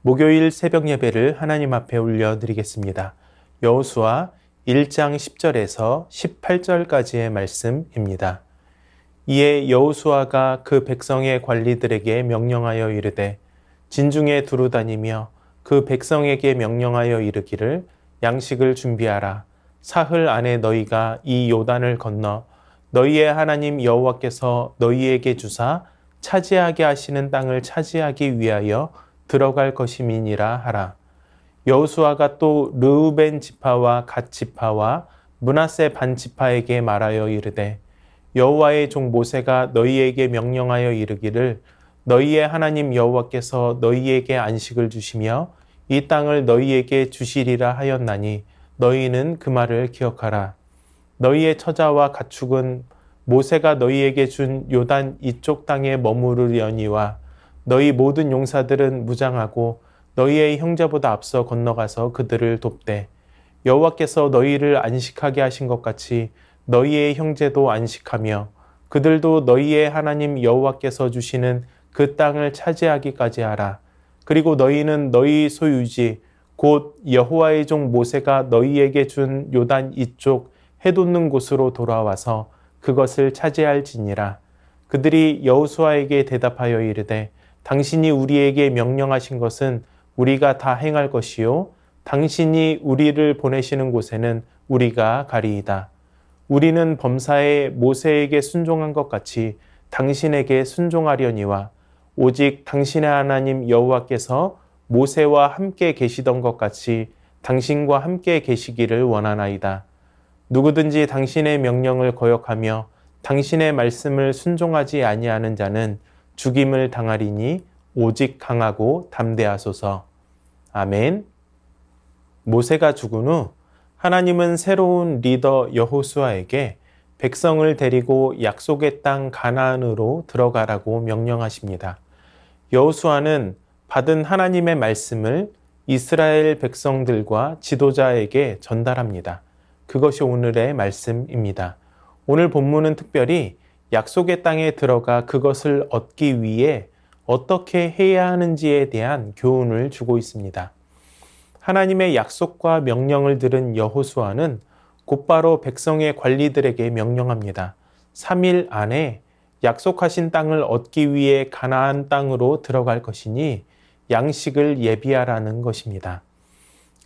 목요일 새벽 예배를 하나님 앞에 올려드리겠습니다. 여호수아 1장 10절에서 18절까지의 말씀입니다. 이에 여호수아가 그 백성의 관리들에게 명령하여 이르되 진중에 두루 다니며 그 백성에게 명령하여 이르기를 양식을 준비하라. 사흘 안에 너희가 이 요단을 건너 너희의 하나님 여호와께서 너희에게 주사 차지하게 하시는 땅을 차지하기 위하여 들어갈 것임이니라 하라. 여호수아가 또 르우벤 지파와 갓 지파와 므낫세 반 지파에게 말하여 이르되 여호와의 종 모세가 너희에게 명령하여 이르기를 너희의 하나님 여호와께서 너희에게 안식을 주시며 이 땅을 너희에게 주시리라 하였나니 너희는 그 말을 기억하라. 너희의 처자와 가축은 모세가 너희에게 준 요단 이쪽 땅에 머무르려니와 너희 모든 용사들은 무장하고 너희의 형제보다 앞서 건너가서 그들을 돕되 여호와께서 너희를 안식하게 하신 것 같이 너희의 형제도 안식하며 그들도 너희의 하나님 여호와께서 주시는 그 땅을 차지하기까지 하라. 그리고 너희는 너희 소유지 곧 여호와의 종 모세가 너희에게 준 요단 이쪽 해돋는 곳으로 돌아와서 그것을 차지할지니라. 그들이 여호수아에게 대답하여 이르되 당신이 우리에게 명령하신 것은 우리가 다 행할 것이요 당신이 우리를 보내시는 곳에는 우리가 가리이다. 우리는 범사에 모세에게 순종한 것 같이 당신에게 순종하려니와 오직 당신의 하나님 여호와께서 모세와 함께 계시던 것 같이 당신과 함께 계시기를 원하나이다. 누구든지 당신의 명령을 거역하며 당신의 말씀을 순종하지 아니하는 자는 죽임을 당하리니 오직 강하고 담대하소서. 아멘. 모세가 죽은 후 하나님은 새로운 리더 여호수아에게 백성을 데리고 약속의 땅 가나안으로 들어가라고 명령하십니다. 여호수아는 받은 하나님의 말씀을 이스라엘 백성들과 지도자에게 전달합니다. 그것이 오늘의 말씀입니다. 오늘 본문은 특별히 약속의 땅에 들어가 그것을 얻기 위해 어떻게 해야 하는지에 대한 교훈을 주고 있습니다. 하나님의 약속과 명령을 들은 여호수아는 곧바로 백성의 관리들에게 명령합니다. 3일 안에 약속하신 땅을 얻기 위해 가나안 땅으로 들어갈 것이니 양식을 예비하라는 것입니다.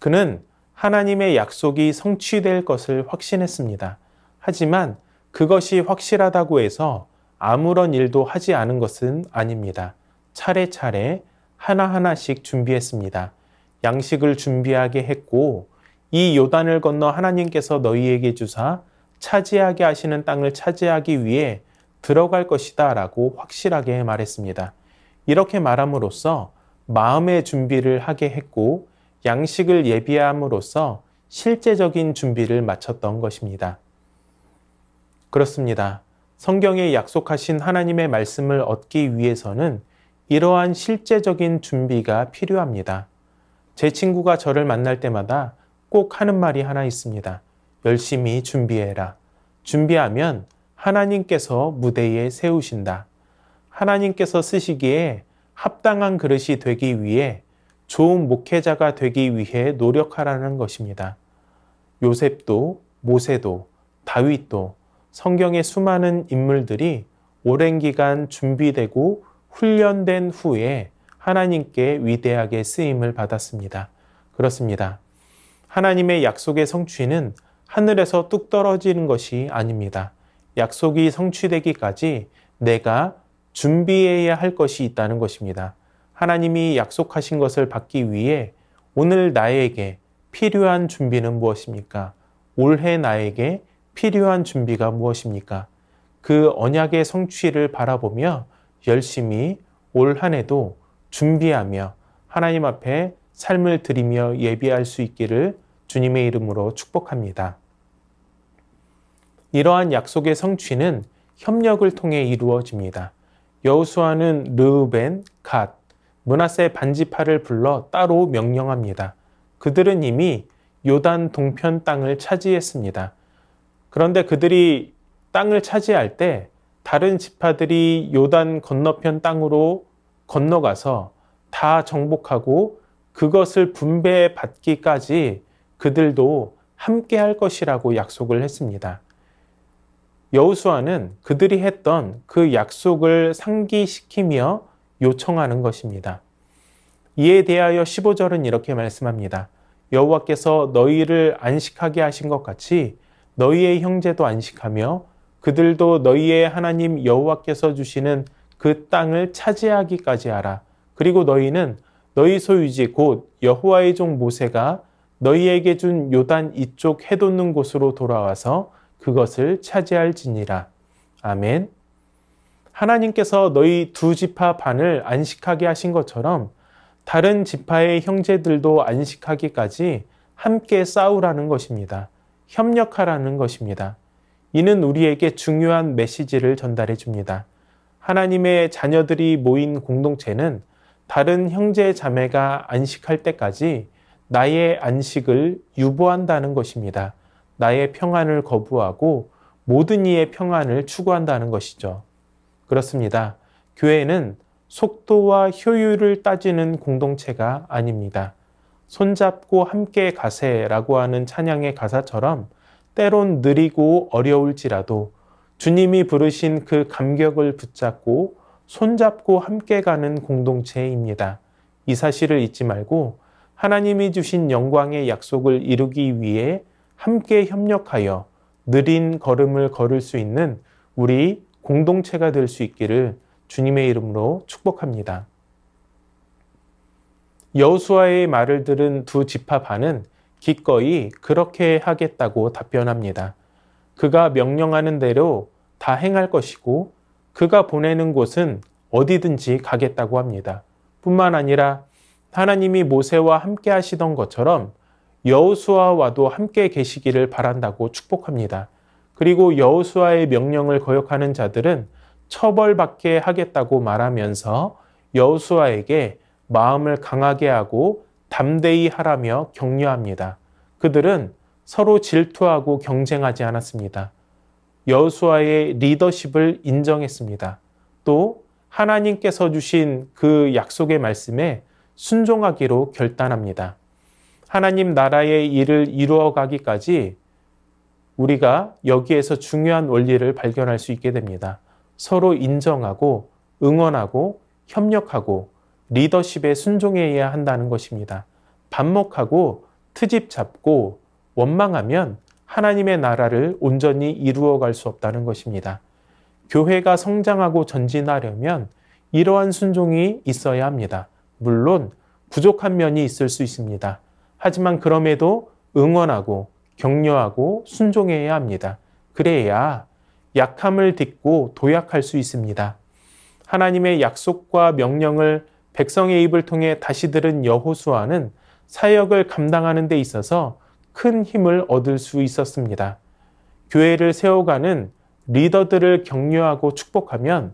그는 하나님의 약속이 성취될 것을 확신했습니다. 하지만 그것이 확실하다고 해서 아무런 일도 하지 않은 것은 아닙니다. 차례차례 하나하나씩 준비했습니다. 양식을 준비하게 했고 이 요단을 건너 하나님께서 너희에게 주사 차지하게 하시는 땅을 차지하기 위해 들어갈 것이다 라고 확실하게 말했습니다. 이렇게 말함으로써 마음의 준비를 하게 했고 양식을 예비함으로써 실제적인 준비를 마쳤던 것입니다. 그렇습니다. 성경에 약속하신 하나님의 말씀을 얻기 위해서는 이러한 실제적인 준비가 필요합니다. 제 친구가 저를 만날 때마다 꼭 하는 말이 하나 있습니다. 열심히 준비해라. 준비하면 하나님께서 무대에 세우신다. 하나님께서 쓰시기에 합당한 그릇이 되기 위해 좋은 목회자가 되기 위해 노력하라는 것입니다. 요셉도 모세도 다윗도 성경의 수많은 인물들이 오랜 기간 준비되고 훈련된 후에 하나님께 위대하게 쓰임을 받았습니다. 그렇습니다. 하나님의 약속의 성취는 하늘에서 뚝 떨어지는 것이 아닙니다. 약속이 성취되기까지 내가 준비해야 할 것이 있다는 것입니다. 하나님이 약속하신 것을 받기 위해 오늘 나에게 필요한 준비는 무엇입니까? 올해 나에게 필요한 준비가 무엇입니까? 그 언약의 성취를 바라보며 열심히 올 한 해도 준비하며 하나님 앞에 삶을 드리며 예비할 수 있기를 주님의 이름으로 축복합니다. 이러한 약속의 성취는 협력을 통해 이루어집니다. 여호수아는 르우벤, 갓, 므낫세 반지파를 불러 따로 명령합니다. 그들은 이미 요단 동편 땅을 차지했습니다. 그런데 그들이 땅을 차지할 때 다른 지파들이 요단 건너편 땅으로 건너가서 다 정복하고 그것을 분배받기까지 그들도 함께 할 것이라고 약속을 했습니다. 여호수아는 그들이 했던 그 약속을 상기시키며 요청하는 것입니다. 이에 대하여 15절은 이렇게 말씀합니다. 여호와께서 너희를 안식하게 하신 것 같이 너희의 형제도 안식하며 그들도 너희의 하나님 여호와께서 주시는 그 땅을 차지하기까지 하라. 그리고 너희는 너희 소유지 곧 여호와의 종 모세가 너희에게 준 요단 이쪽 해돋는 곳으로 돌아와서 그것을 차지할지니라. 아멘. 하나님께서 너희 두 지파 반을 안식하게 하신 것처럼 다른 지파의 형제들도 안식하기까지 함께 싸우라는 것입니다. 협력하라는 것입니다. 이는 우리에게 중요한 메시지를 전달해 줍니다. 하나님의 자녀들이 모인 공동체는 다른 형제 자매가 안식할 때까지 나의 안식을 유보한다는 것입니다. 나의 평안을 거부하고 모든 이의 평안을 추구한다는 것이죠. 그렇습니다. 교회는 속도와 효율을 따지는 공동체가 아닙니다. 손잡고 함께 가세라고 하는 찬양의 가사처럼 때론 느리고 어려울지라도 주님이 부르신 그 감격을 붙잡고 손잡고 함께 가는 공동체입니다. 이 사실을 잊지 말고 하나님이 주신 영광의 약속을 이루기 위해 함께 협력하여 느린 걸음을 걸을 수 있는 우리 공동체가 될 수 있기를 주님의 이름으로 축복합니다. 여호수아의 말을 들은 두 지파 반은 기꺼이 그렇게 하겠다고 답변합니다. 그가 명령하는 대로 다 행할 것이고 그가 보내는 곳은 어디든지 가겠다고 합니다. 뿐만 아니라 하나님이 모세와 함께 하시던 것처럼 여호수아와도 함께 계시기를 바란다고 축복합니다. 그리고 여호수아의 명령을 거역하는 자들은 처벌받게 하겠다고 말하면서 여호수아에게 마음을 강하게 하고 담대히 하라며 격려합니다. 그들은 서로 질투하고 경쟁하지 않았습니다. 여호수아의 리더십을 인정했습니다. 또 하나님께서 주신 그 약속의 말씀에 순종하기로 결단합니다. 하나님 나라의 일을 이루어가기까지 우리가 여기에서 중요한 원리를 발견할 수 있게 됩니다. 서로 인정하고 응원하고 협력하고 리더십에 순종해야 한다는 것입니다. 반목하고 트집 잡고 원망하면 하나님의 나라를 온전히 이루어갈 수 없다는 것입니다. 교회가 성장하고 전진하려면 이러한 순종이 있어야 합니다. 물론 부족한 면이 있을 수 있습니다. 하지만 그럼에도 응원하고 격려하고 순종해야 합니다. 그래야 약함을 딛고 도약할 수 있습니다. 하나님의 약속과 명령을 백성의 입을 통해 다시 들은 여호수아는 사역을 감당하는 데 있어서 큰 힘을 얻을 수 있었습니다. 교회를 세워가는 리더들을 격려하고 축복하면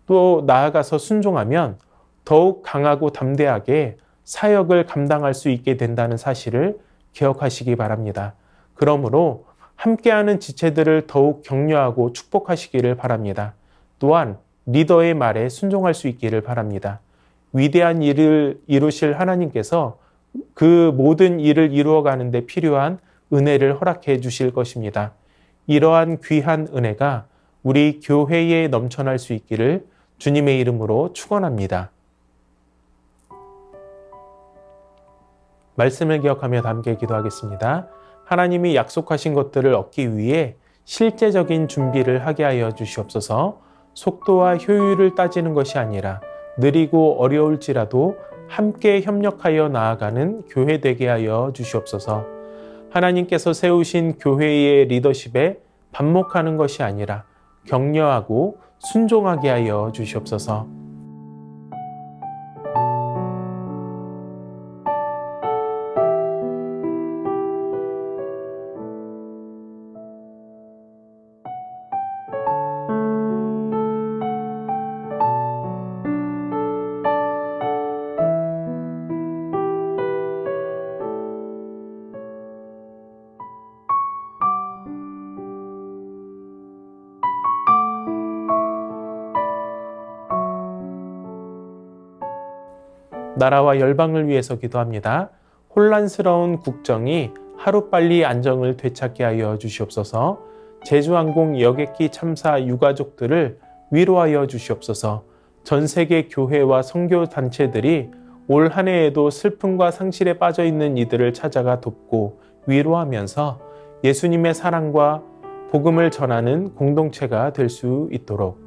또 나아가서 순종하면 더욱 강하고 담대하게 사역을 감당할 수 있게 된다는 사실을 기억하시기 바랍니다. 그러므로 함께하는 지체들을 더욱 격려하고 축복하시기를 바랍니다. 또한 리더의 말에 순종할 수 있기를 바랍니다. 위대한 일을 이루실 하나님께서 그 모든 일을 이루어가는 데 필요한 은혜를 허락해 주실 것입니다. 이러한 귀한 은혜가 우리 교회에 넘쳐날 수 있기를 주님의 이름으로 축원합니다. 말씀을 기억하며 함께 기도하겠습니다. 하나님이 약속하신 것들을 얻기 위해 실제적인 준비를 하게 하여 주시옵소서. 속도와 효율을 따지는 것이 아니라 느리고 어려울지라도 함께 협력하여 나아가는 교회 되게 하여 주시옵소서. 하나님께서 세우신 교회의 리더십에 반목하는 것이 아니라 격려하고 순종하게 하여 주시옵소서. 나라와 열방을 위해서 기도합니다. 혼란스러운 국정이 하루빨리 안정을 되찾게 하여 주시옵소서. 제주항공 여객기 참사 유가족들을 위로하여 주시옵소서. 전 세계 교회와 선교 단체들이 올 한 해에도 슬픔과 상실에 빠져 있는 이들을 찾아가 돕고 위로하면서 예수님의 사랑과 복음을 전하는 공동체가 될 수 있도록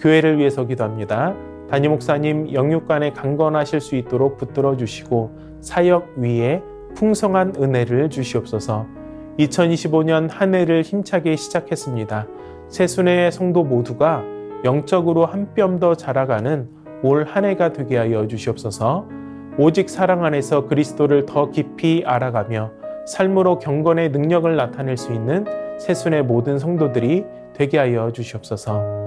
교회를 위해서 기도합니다. 담임 목사님 영육간에 강건하실 수 있도록 붙들어 주시고 사역 위에 풍성한 은혜를 주시옵소서. 2025년 한 해를 힘차게 시작했습니다. 새순의 성도 모두가 영적으로 한 뼘 더 자라가는 올 한 해가 되게 하여 주시옵소서. 오직 사랑 안에서 그리스도를 더 깊이 알아가며 삶으로 경건의 능력을 나타낼 수 있는 새순의 모든 성도들이 되게 하여 주시옵소서.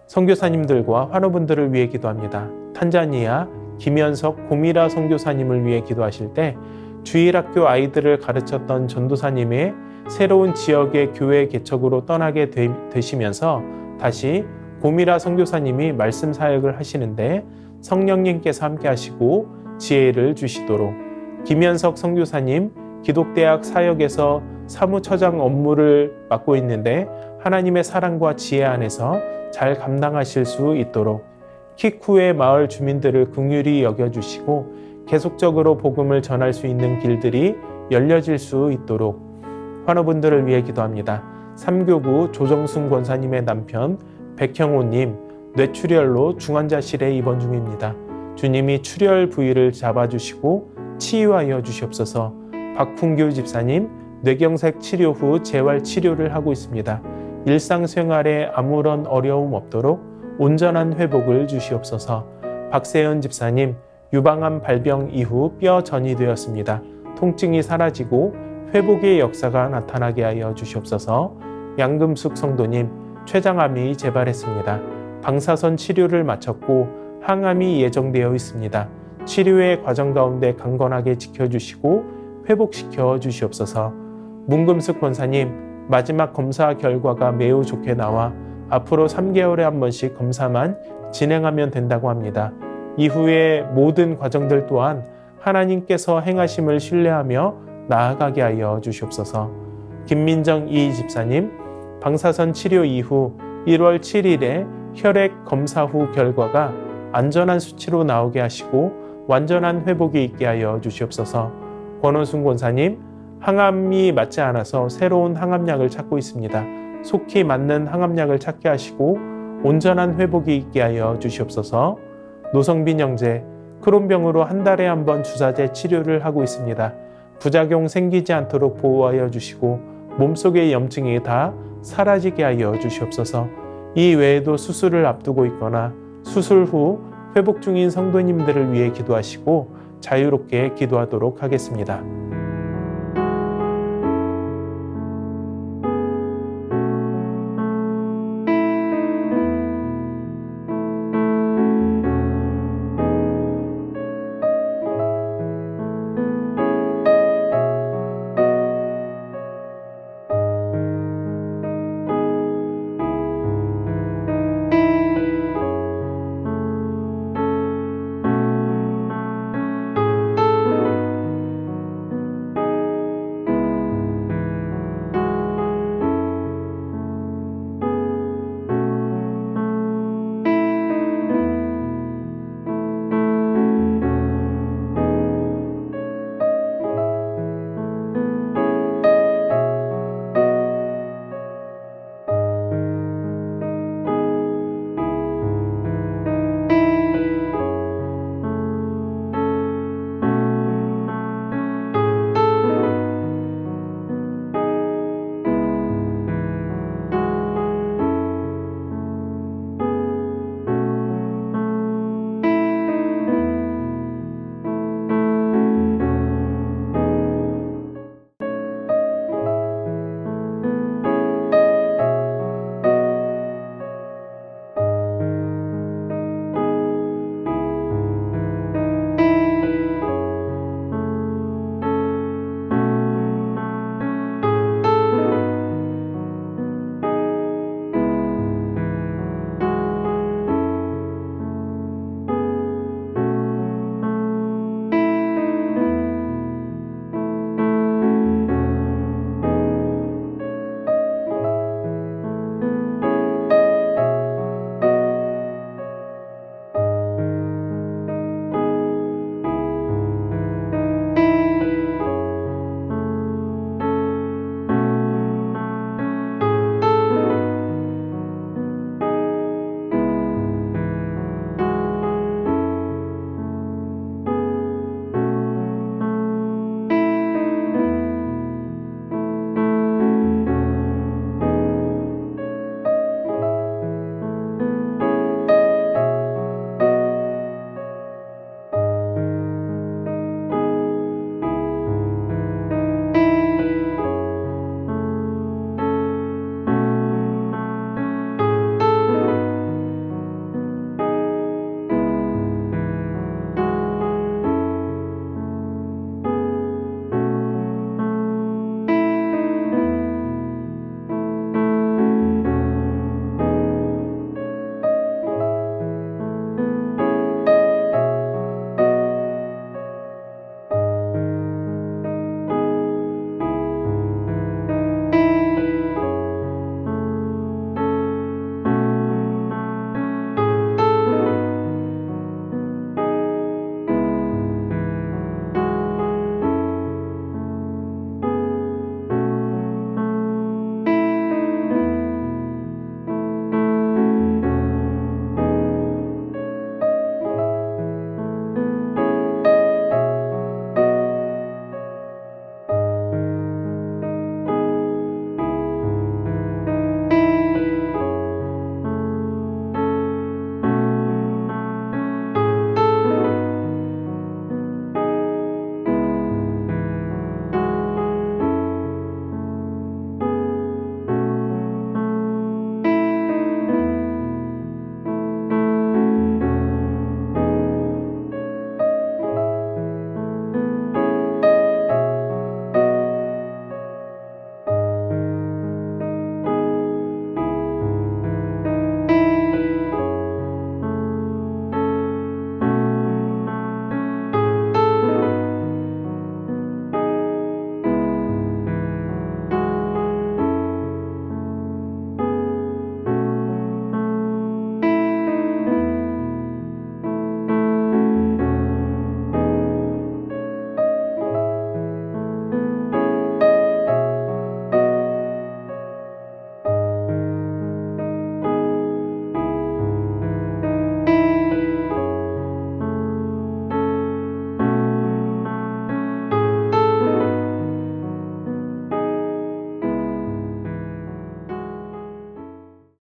선교사님들과 환우분들을 위해 기도합니다. 탄자니아 김현석 고미라 선교사님을 위해 기도하실 때 주일학교 아이들을 가르쳤던 전도사님의 새로운 지역의 교회 개척으로 떠나게 되시면서 다시 고미라 선교사님이 말씀 사역을 하시는데 성령님께서 함께 하시고 지혜를 주시도록 김현석 선교사님 기독대학 사역에서 사무처장 업무를 맡고 있는데 하나님의 사랑과 지혜 안에서 잘 감당하실 수 있도록 키쿠의 마을 주민들을 긍휼히 여겨주시고 계속적으로 복음을 전할 수 있는 길들이 열려질 수 있도록 환우분들을 위해 기도합니다. 삼교구 조정순 권사님의 남편 백형호님 뇌출혈로 중환자실에 입원 중입니다. 주님이 출혈 부위를 잡아주시고 치유하여 주시옵소서. 박풍규 집사님 뇌경색 치료 후 재활 치료를 하고 있습니다. 일상생활에 아무런 어려움 없도록 온전한 회복을 주시옵소서. 박세은 집사님 유방암 발병 이후 뼈 전이 되었습니다. 통증이 사라지고 회복의 역사가 나타나게 하여 주시옵소서. 양금숙 성도님 췌장암이 재발했습니다. 방사선 치료를 마쳤고 항암이 예정되어 있습니다. 치료의 과정 가운데 강건하게 지켜주시고 회복시켜 주시옵소서. 문금숙 권사님 마지막 검사 결과가 매우 좋게 나와 앞으로 3개월에 한 번씩 검사만 진행하면 된다고 합니다. 이후의 모든 과정들 또한 하나님께서 행하심을 신뢰하며 나아가게 하여 주시옵소서. 김민정 이 집사님 방사선 치료 이후 1월 7일에 혈액 검사 후 결과가 안전한 수치로 나오게 하시고 완전한 회복이 있게 하여 주시옵소서. 권원순 권사님 항암이 맞지 않아서 새로운 항암약을 찾고 있습니다. 속히 맞는 항암약을 찾게 하시고 온전한 회복이 있게 하여 주시옵소서. 노성빈 형제 크론병으로 한 달에 한 번 주사제 치료를 하고 있습니다. 부작용 생기지 않도록 보호하여 주시고 몸속의 염증이 다 사라지게 하여 주시옵소서. 이 외에도 수술을 앞두고 있거나 수술 후 회복 중인 성도님들을 위해 기도하시고 자유롭게 기도하도록 하겠습니다.